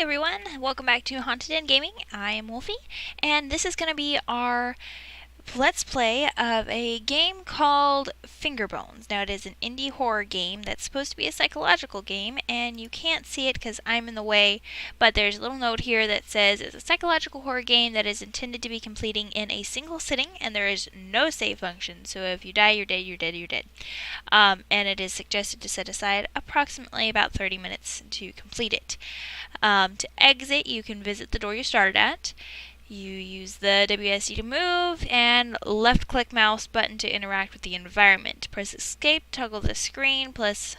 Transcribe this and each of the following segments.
everyone, welcome back to Haunted Inn Gaming. I am Wolfie, and this is going to be our Let's Play of a game called Fingerbones. Now, it is an indie horror game that's supposed to be a psychological game, and you can't see it because I'm in the way, but there's a little note here that says it's a psychological horror game that is intended to be completing in a single sitting, and there is no save function, so if you die, you're dead, you're dead, you're dead. And it is suggested to set aside approximately about 30 minutes to complete it. To exit, you can visit the door you started at. You use the WSD to move, and left-click mouse button to interact with the environment. Press escape, toggle the screen, plus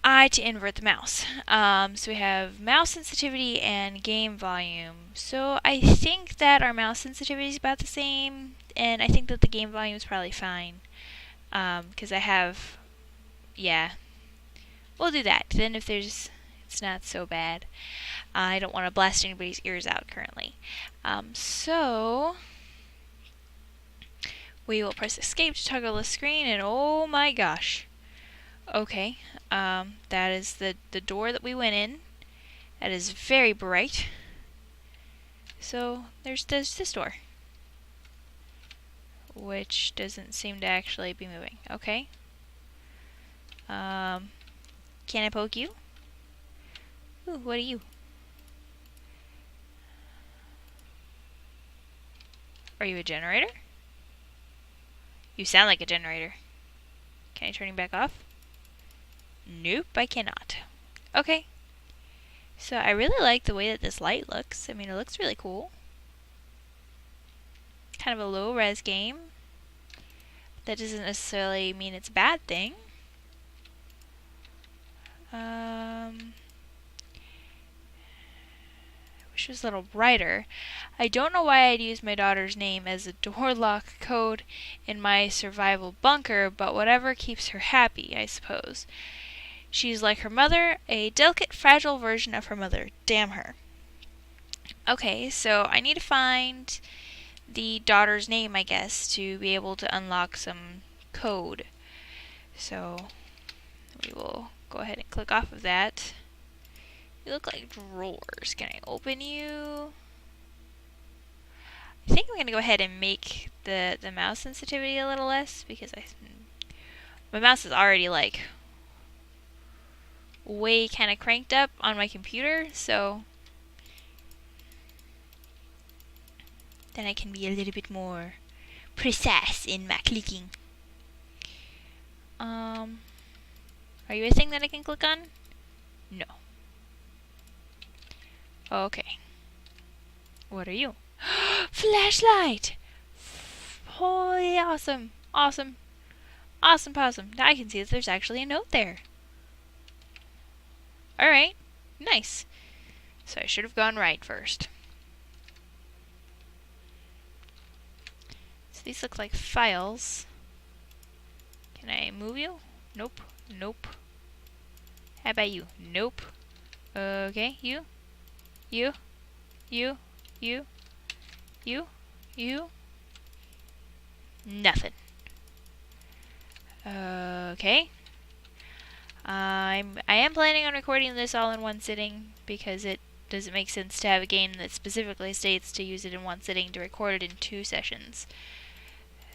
I to invert the mouse. So we have mouse sensitivity and game volume. So I think that our mouse sensitivity is about the same, and I think that the game volume is probably fine. Because I have, yeah, we'll do that. Then if it's not so bad. I don't want to blast anybody's ears out currently. So we will press escape to toggle the screen, and oh my gosh. Okay, that is the door that we went in. That is very bright. So there's this door, which doesn't seem to actually be moving. Okay. Can I poke you? Ooh, what are you? Are you a generator? You sound like a generator. Can I turn you back off? Nope, I cannot. Okay. So I really like the way that this light looks. I mean, it looks really cool. Kind of a low-res game. That doesn't necessarily mean it's a bad thing. Wish it was a little brighter. I don't know why I'd use my daughter's name as a door lock code in my survival bunker, but whatever keeps her happy, I suppose. She's like her mother, a delicate, fragile version of her mother. Damn her. Okay, so I need to find the daughter's name, I guess, to be able to unlock some code. So we will go ahead and click off of that. You look like drawers. Can I open you? I think I'm going to go ahead and make the mouse sensitivity a little less, because my mouse is already like way kind of cranked up on my computer, so then I can be a little bit more precise in my clicking. Are you a thing that I can click on? No. Okay. What are you? Flashlight! Holy awesome. Awesome. Awesome possum. Now I can see that there's actually a note there. Alright. Nice. So I should have gone right first. So these look like files. Can I move you? Nope. Nope. How about you? Nope. Okay, you. You. You. You. You. Nothing. Okay. I am planning on recording this all in one sitting, because it doesn't make sense to have a game that specifically states to use it in one sitting to record it in 2 sessions.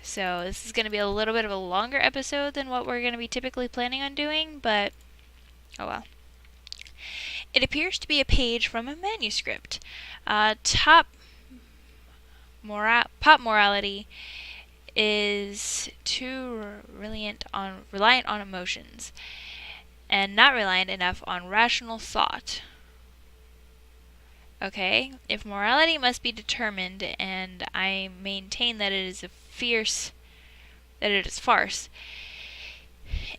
So this is going to be a little bit of a longer episode than what we're going to be typically planning on doing, but oh well. It appears to be a page from a manuscript. Pop morality is too reliant on emotions, and not reliant enough on rational thought. Okay, if morality must be determined, and I maintain that it is farce,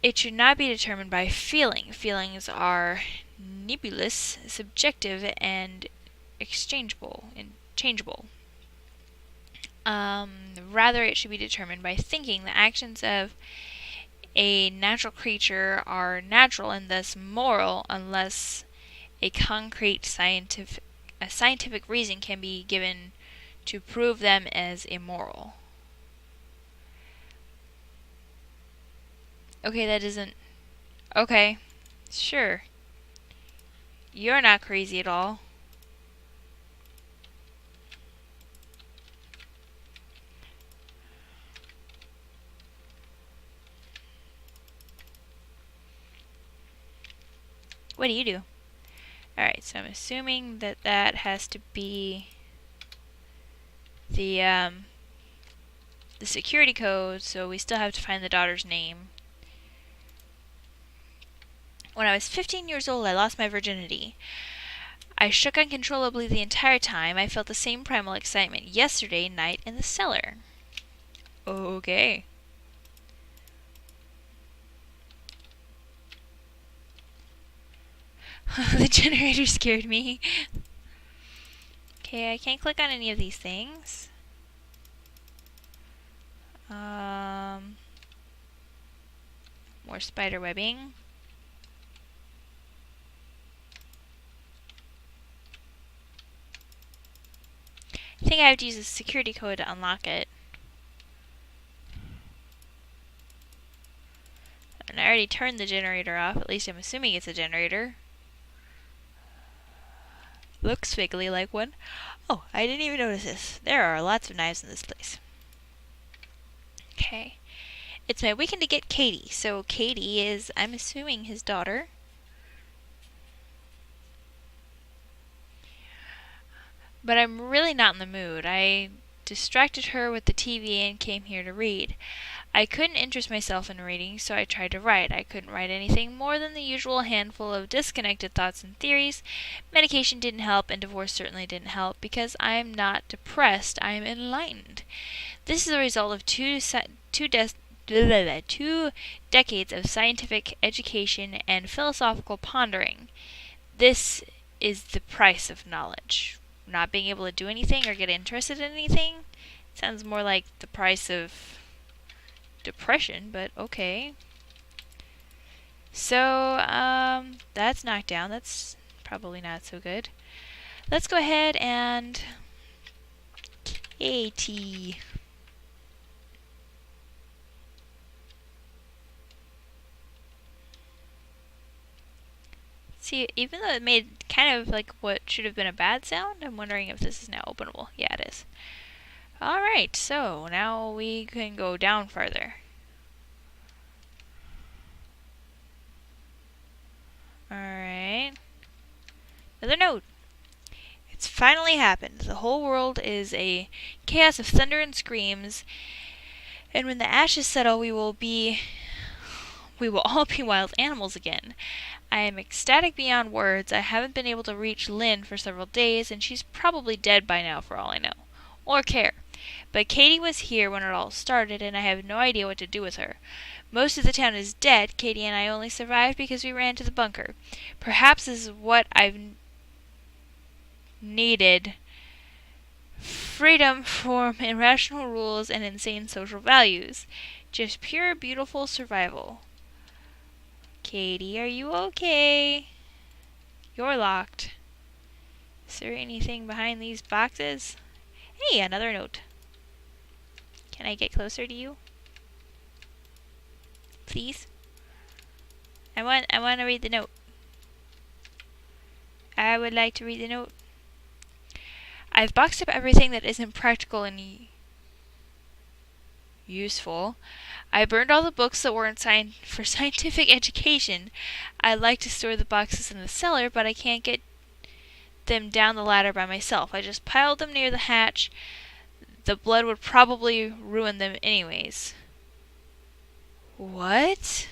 it should not be determined by feeling. Feelings are nebulous, subjective, and changeable. Rather, it should be determined by thinking. The actions of a natural creature are natural and thus moral, unless a concrete scientific reason can be given to prove them as immoral. Okay, that isn't... Okay, sure. You're not crazy at all. What do you do? Alright, so I'm assuming that that has to be the security code, so we still have to find the daughter's name. When I was 15 years old, I lost my virginity. I shook uncontrollably the entire time. I felt the same primal excitement yesterday night in the cellar. Okay. The generator scared me. Okay, I can't click on any of these things. More spider webbing. I think I have to use a security code to unlock it. And I already turned the generator off. At least I'm assuming it's a generator. Looks vaguely like one. Oh, I didn't even notice this. There are lots of knives in this place. Okay. It's my weekend to get Katie. So Katie is, I'm assuming, his daughter. But I'm really not in the mood. I distracted her with the TV and came here to read. I couldn't interest myself in reading, so I tried to write. I couldn't write anything more than the usual handful of disconnected thoughts and theories. Medication didn't help, and divorce certainly didn't help, because I'm not depressed, I'm enlightened. This is the result of two decades of scientific education and philosophical pondering. This is the price of knowledge. Not being able to do anything or get interested in anything sounds more like the price of depression, but okay. So, that's knocked down. That's probably not so good. Let's go ahead and Katie. See, even though it made kind of like what should have been a bad sound, I'm wondering if this is now openable. Yeah, it is. Alright, so now we can go down farther. Alright. Another note. It's finally happened. The whole world is a chaos of thunder and screams, and when the ashes settle, we will all be wild animals again. I am ecstatic beyond words. I haven't been able to reach Lynn for several days, and she's probably dead by now for all I know. Or care. But Katie was here when it all started, and I have no idea what to do with her. Most of the town is dead. Katie and I only survived because we ran to the bunker. Perhaps this is what I've needed. Freedom from irrational rules and insane social values. Just pure, beautiful survival. Katie, are you okay? You're locked. Is there anything behind these boxes? Hey, another note. Can I get closer to you? Please? I want to read the note. I would like to read the note. I've boxed up everything that isn't practical and useful. I burned all the books that weren't for scientific education. I like to store the boxes in the cellar, but I can't get them down the ladder by myself. I just piled them near the hatch. The blood would probably ruin them anyways. What?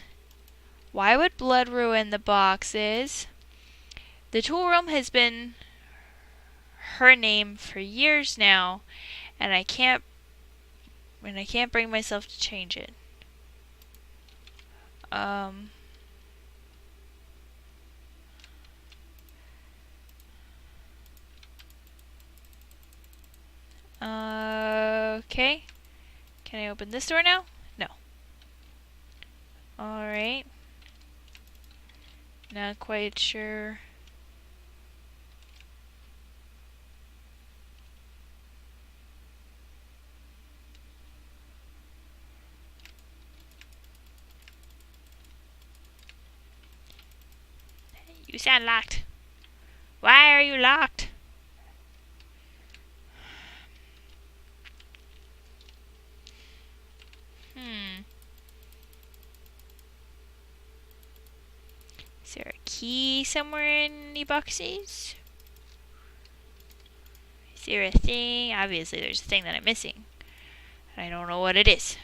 Why would blood ruin the boxes? The tool room has been her name for years now, and I can't bring myself to change it. Okay. Can I open this door now? No. Alright. Not quite sure. You sound locked. Why are you locked? Is there a key somewhere in the boxes? Is there a thing? Obviously there's a thing that I'm missing. I don't know what it is.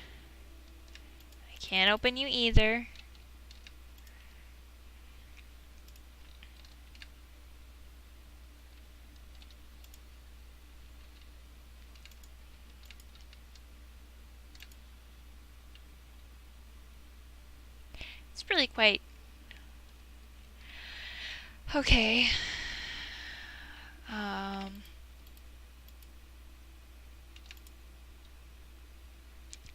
I can't open you either. It's really quite... Okay.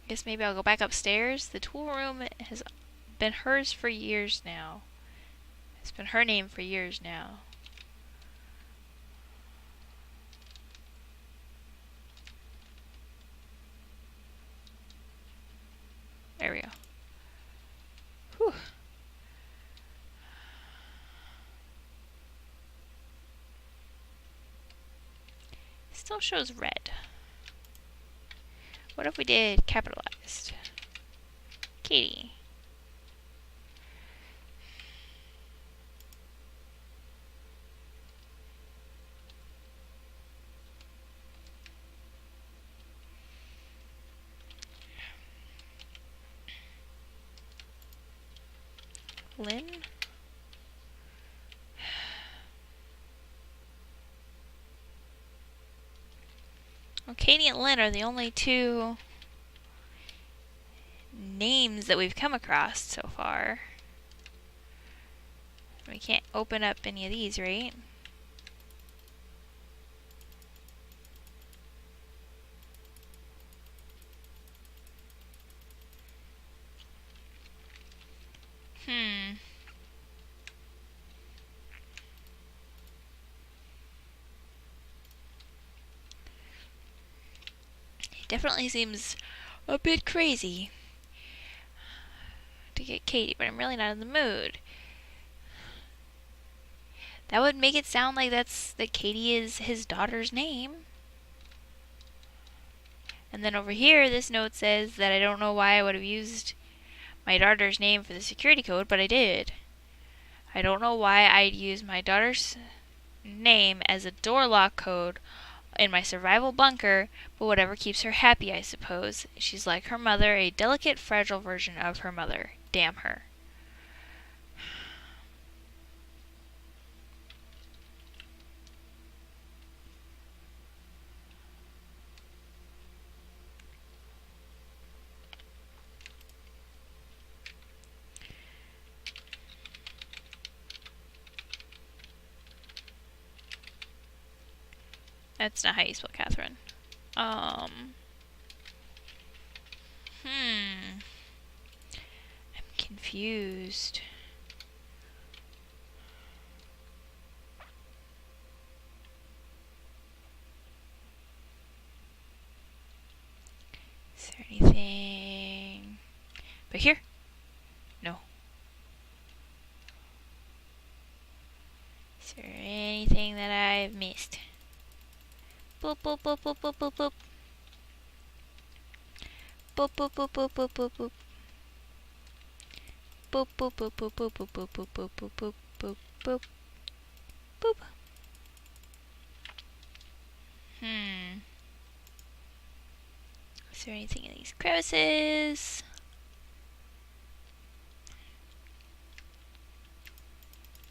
Guess maybe I'll go back upstairs. The tool room has been hers for years now. It's been her name for years now. There we go. Whew. Still shows red. What if we did capitalized? Katie. Lynn? Well, Katie and Lynn are the only two names that we've come across so far. We can't open up any of these, right? Definitely seems a bit crazy to get Katie, but I'm really not in the mood. That would make it sound like that Katie is his daughter's name. And then over here, this note says that I don't know why I would have used my daughter's name for the security code, but I did. I don't know why I'd use my daughter's name as a door lock code in my survival bunker, but whatever keeps her happy, I suppose. She's like her mother, a delicate, fragile version of her mother. Damn her. That's not how you spell Catherine. I'm confused. Is there anything back here? No. Is there anything that I've missed? Boop boop boop boop boop boop boop. Boop boop boop boop boop boop boop. Boop boop boop boop boop boop boop boop boop boop boop boop boop boop. Is there anything in these crevices?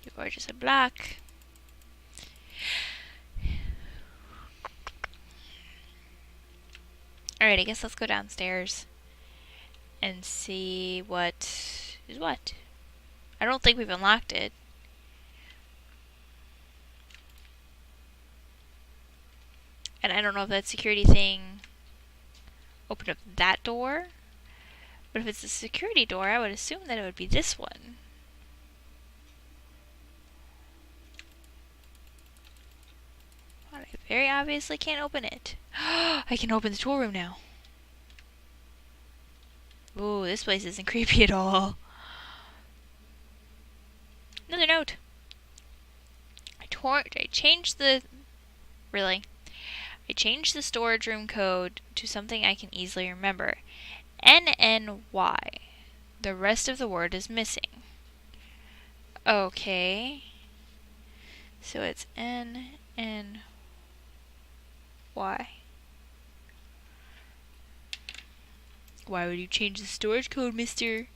You are just a block. Alright, I guess let's go downstairs and see what is what. I don't think we've unlocked it. And I don't know if that security thing opened up that door. But if it's a security door, I would assume that it would be this one. But I very obviously can't open it. I can open the tool room now. Ooh, this place isn't creepy at all. Another note. changed the... Really? I changed the storage room code to something I can easily remember. NNY. The rest of the word is missing. Okay. So it's NNY. Why would you change the storage code, mister?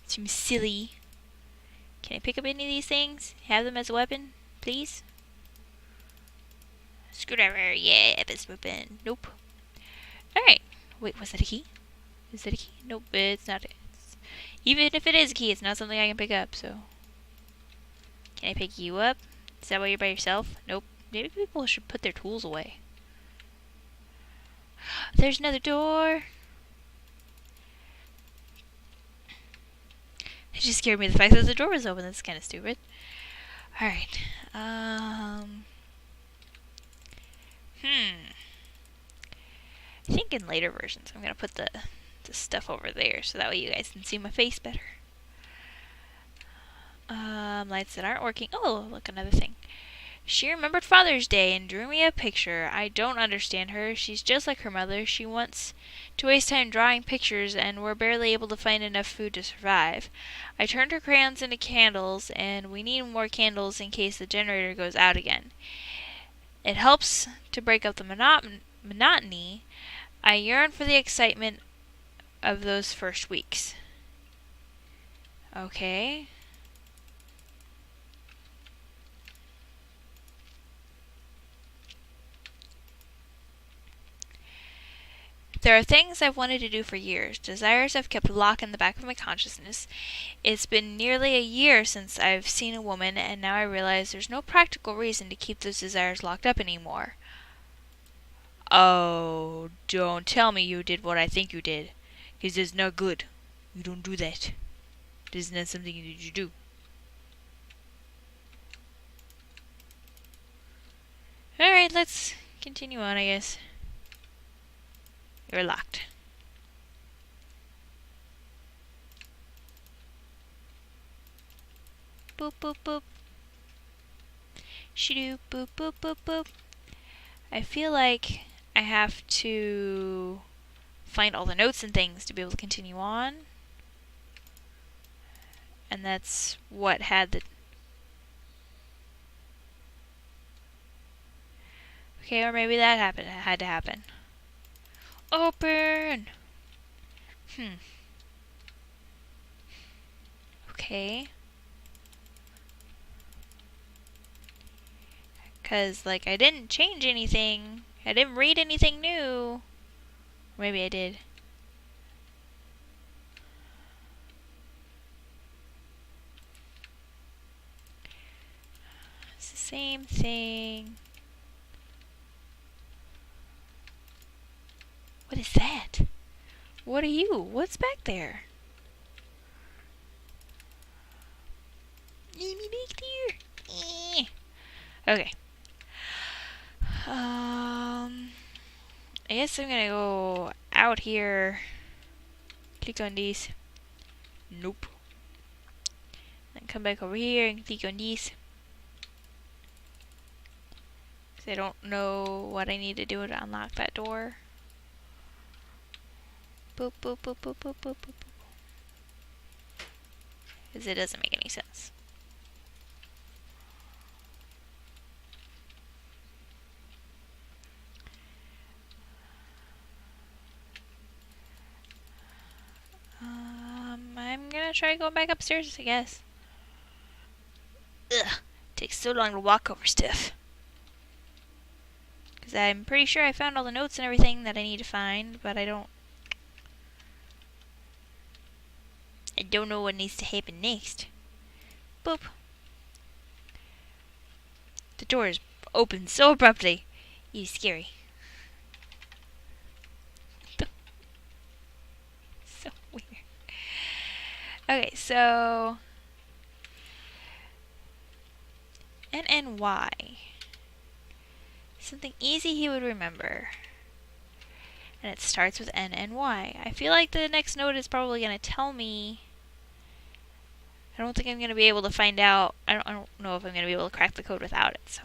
Seems silly. Can I pick up any of these things? Have them as a weapon, please? Screwdriver, yeah, best weapon. Nope. Alright. Wait, was that a key? Is that a key? Nope, it's not. Even if it is a key, it's not something I can pick up, so. Can I pick you up? Is that why you're by yourself? Nope. Maybe people should put their tools away. There's another door. It just scared me, the fact that the door was open. That's kind of stupid. Alright. I think in later versions I'm going to put the stuff over there so that way you guys can see my face better. Lights that aren't working. Oh, look, another thing. She remembered Father's Day and drew me a picture. I don't understand her. She's just like her mother. She wants to waste time drawing pictures, and we're barely able to find enough food to survive. I turned her crayons into candles, and we need more candles in case the generator goes out again. It helps to break up the monotony. I yearn for the excitement of those first weeks. Okay. There are things I've wanted to do for years, desires I've kept locked in the back of my consciousness. It's been nearly a year since I've seen a woman, and now I realize there's no practical reason to keep those desires locked up anymore. Oh, don't tell me you did what I think you did, 'cause it's not good. You don't do that. This is not something you do. Alright, let's continue on, I guess. You're locked. Boop, boop, boop. Shoo, boop, boop, boop, boop. I feel like I have to find all the notes and things to be able to continue on. And that's what had the... Okay, or maybe that had to happen. Open! Okay. Because, like, I didn't change anything. I didn't read anything new. Maybe I did. It's the same thing. What is that? What are you? What's back there? Leave me back there. Okay. I guess I'm gonna go out here. Click on these. Nope. Then come back over here and click on these. Because I don't know what I need to do to unlock that door. Boop, boop, boop, boop, boop, boop, boop. Because it doesn't make any sense. I'm gonna try going back upstairs, I guess. Ugh, takes so long to walk over stuff. Because I'm pretty sure I found all the notes and everything that I need to find, but I don't know what needs to happen next. Boop. The door is open so abruptly. It's scary. So weird. Okay, so NNY. Something easy he would remember. And it starts with NNY. I feel like the next note is probably going to tell me I don't think I'm going to be able to find out. I don't know if I'm going to be able to crack the code without it. So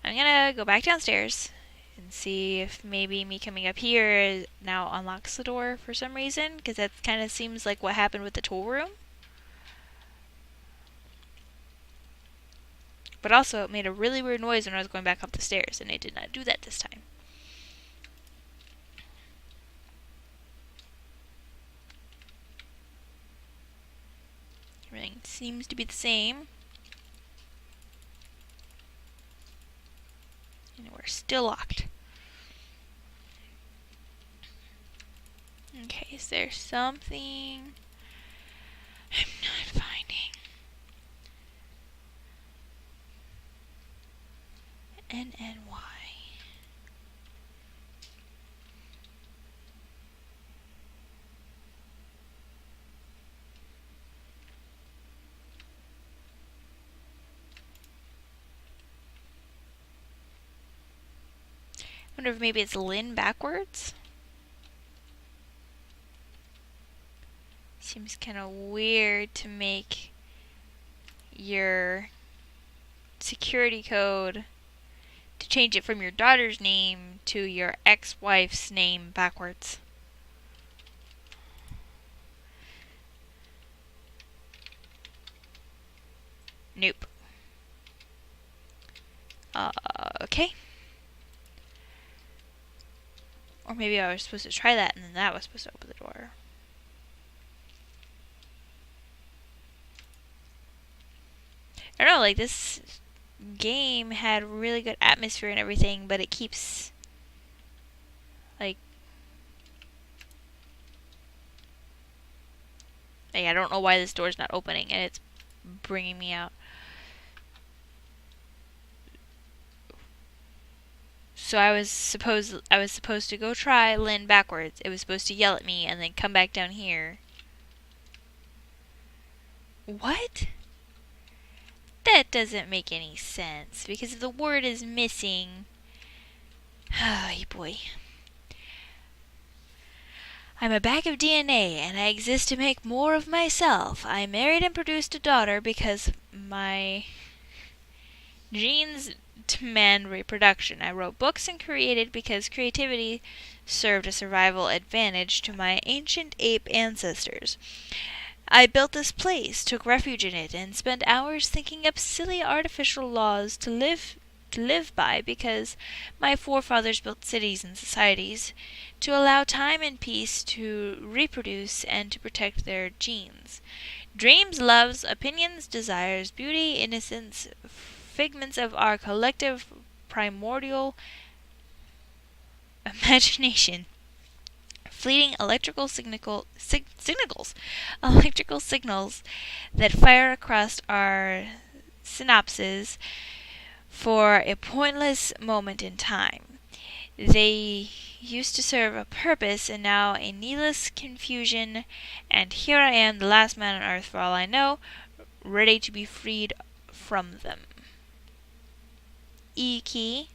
I'm going to go back downstairs and see if maybe me coming up here now unlocks the door for some reason, because that kind of seems like what happened with the tool room. But also, it made a really weird noise when I was going back up the stairs, and it did not do that this time. Everything seems to be the same. And we're still locked. Okay, is there something I'm not finding? NNY. I wonder if maybe it's Lynn backwards? Seems kind of weird to make your security code, to change it from your daughter's name to your ex-wife's name backwards. Nope. Okay. Or maybe I was supposed to try that and then that was supposed to open the door. I don't know, like this game had really good atmosphere and everything, but it keeps like I don't know why this door's not opening and it's bringing me out. So I was supposed to go try Lynn backwards. It was supposed to yell at me and then come back down here. What? That doesn't make any sense because if the word is missing. Oh boy. I'm a bag of DNA and I exist to make more of myself. I married and produced a daughter because my genes demand reproduction. I wrote books and created because creativity served a survival advantage to my ancient ape ancestors. I built this place, took refuge in it, and spent hours thinking up silly artificial laws to live by because my forefathers built cities and societies to allow time and peace to reproduce and to protect their genes. Dreams, loves, opinions, desires, beauty, innocence, figments of our collective primordial imagination. Fleeting electrical signals that fire across our synapses for a pointless moment in time. They used to serve a purpose and now a needless confusion, and here I am, the last man on earth for all I know, ready to be freed from them. E key.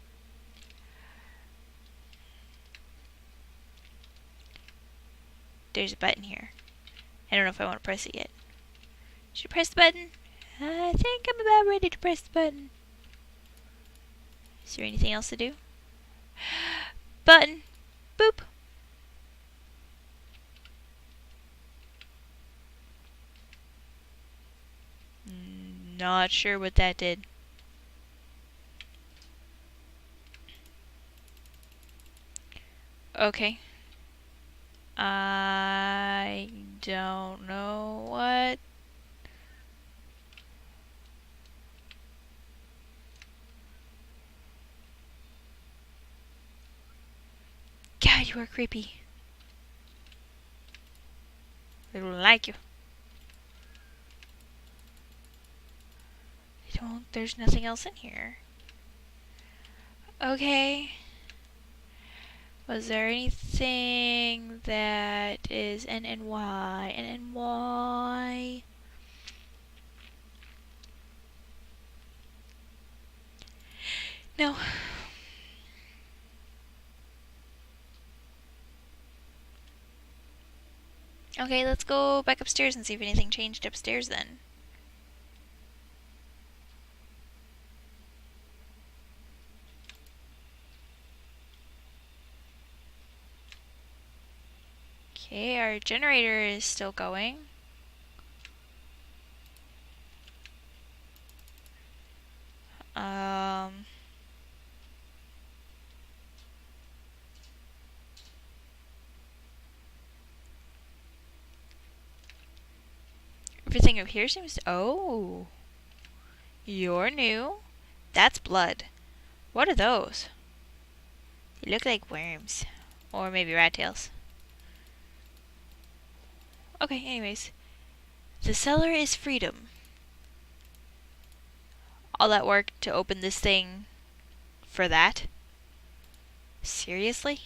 There's a button here. I don't know if I want to press it yet. Should I press the button? I think I'm about ready to press the button. Is there anything else to do? Button. Boop. Not sure what that did. Okay. I don't know what. God, you are creepy. I don't like you. There's nothing else in here. Okay. Was there anything that is NNY? NNY? No. Okay, let's go back upstairs and see if anything changed upstairs then. Okay, our generator is still going. Um... Everything up here seems to... Oh! You're new. That's blood. What are those? They look like worms. Or maybe rat tails. Okay, anyways. The cellar is freedom. All that work to open this thing for that? Seriously?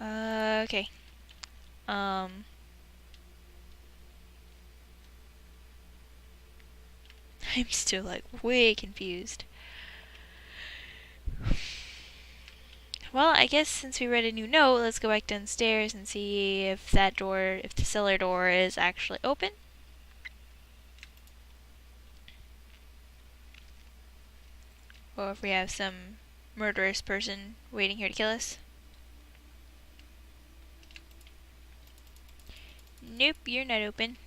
Okay. I'm still like way confused. Well, I guess since we read a new note, let's go back downstairs and see if that door, if the cellar door is actually open. Or if we have some murderous person waiting here to kill us. Nope, you're not open.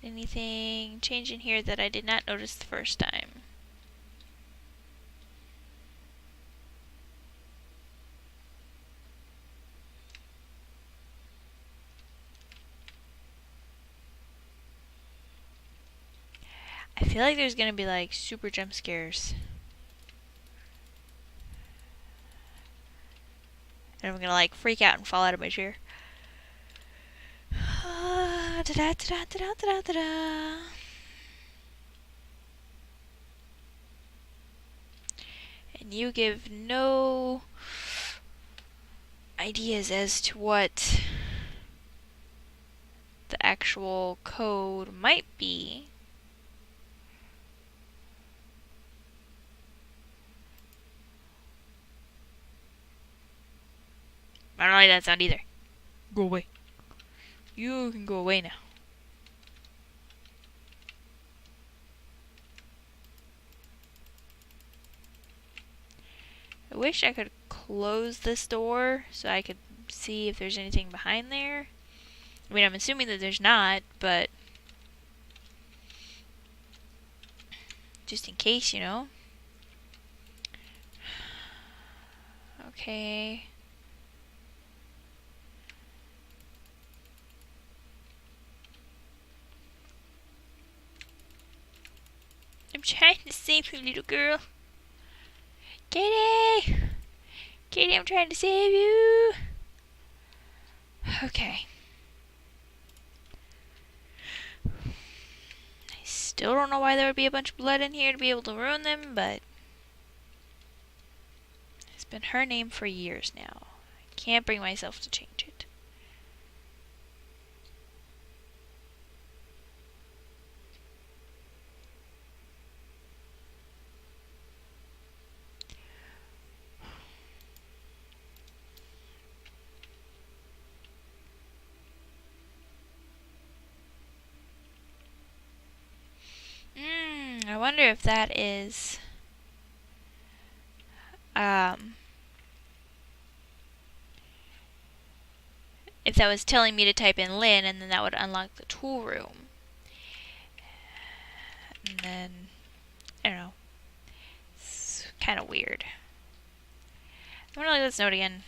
Did anything change in here that I did not notice the first time? I feel like there's gonna be like super jump scares. And I'm gonna like freak out and fall out of my chair. And you give no ideas as to what the actual code might be. I don't like that sound either. Go away. You can go away now. I wish I could close this door so I could see if there's anything behind there. I mean, I'm assuming that there's not, but just in case, you know. Okay. I'm trying to save you, little girl. Katie! Katie, I'm trying to save you. Okay. I still don't know why there would be a bunch of blood in here to be able to ruin them, but it's been her name for years now. I can't bring myself to change it. I wonder if that is if that was telling me to type in Lynn and then that would unlock the tool room. And then, I don't know. It's kind of weird. I'm gonna look at this note again.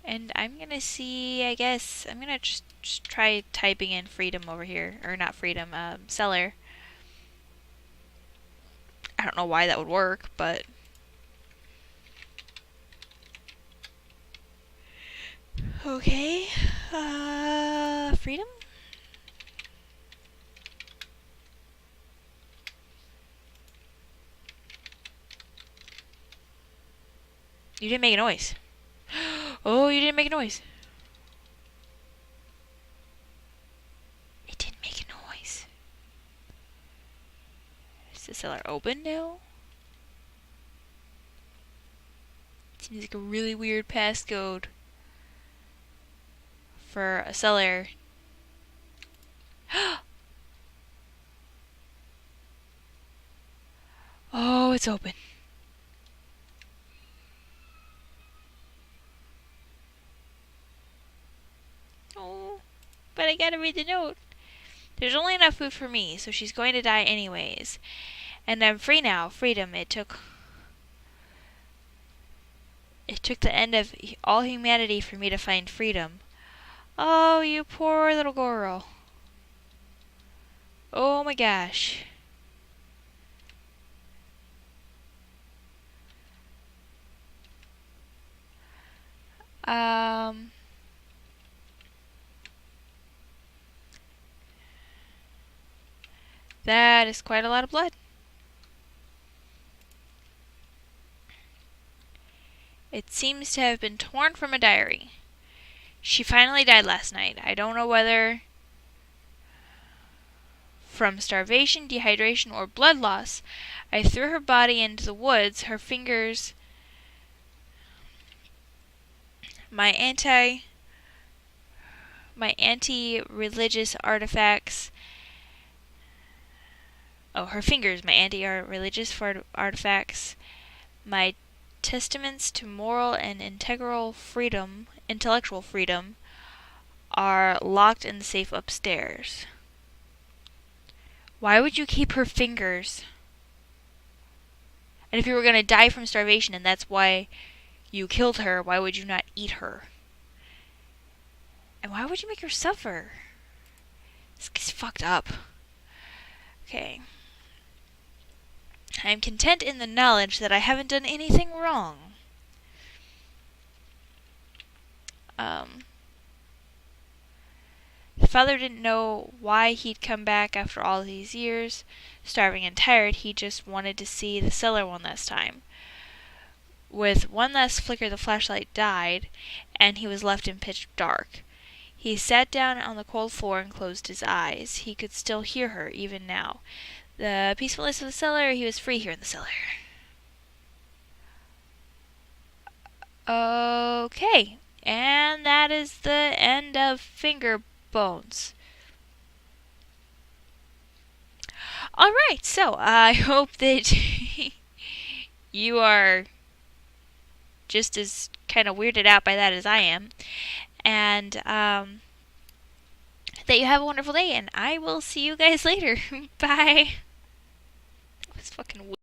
And I'm gonna see, I guess, I'm gonna just try typing in freedom over here. Or not freedom, cellar. I don't know why that would work, but... Okay. Freedom? You didn't make a noise. Oh, you didn't make a noise. It didn't make a noise. cellar open now? Seems like a really weird passcode for a cellar. Oh, it's open. Oh, but I gotta read the note. There's only enough food for me, so she's going to die anyways. And I'm free now. Freedom. It took the end of all humanity for me to find freedom. Oh, you poor little girl. Oh my gosh. That is quite a lot of blood. It seems to have been torn from a diary. She finally died last night. I don't know whether from starvation, dehydration, or blood loss. I threw her body into the woods. Her fingers, my anti-religious artifacts. Oh, her fingers, my anti-religious artifacts, my testaments to moral and intellectual freedom, are locked in the safe upstairs. Why would you keep her fingers? And if you were going to die from starvation and that's why you killed her, why would you not eat her? And why would you make her suffer? This is fucked up. Okay. I am content in the knowledge that I haven't done anything wrong. The father didn't know why he'd come back after all these years. Starving and tired, he just wanted to see the cellar one last time. With one last flicker, the flashlight died, and he was left in pitch dark. He sat down on the cold floor and closed his eyes. He could still hear her, even now. The peacefulness of the cellar, he was free here in the cellar. Okay, and that is the end of Finger Bones. Alright, so I hope that you are just as kind of weirded out by that as I am. And that you have a wonderful day, and I will see you guys later. Bye. That was fucking weird.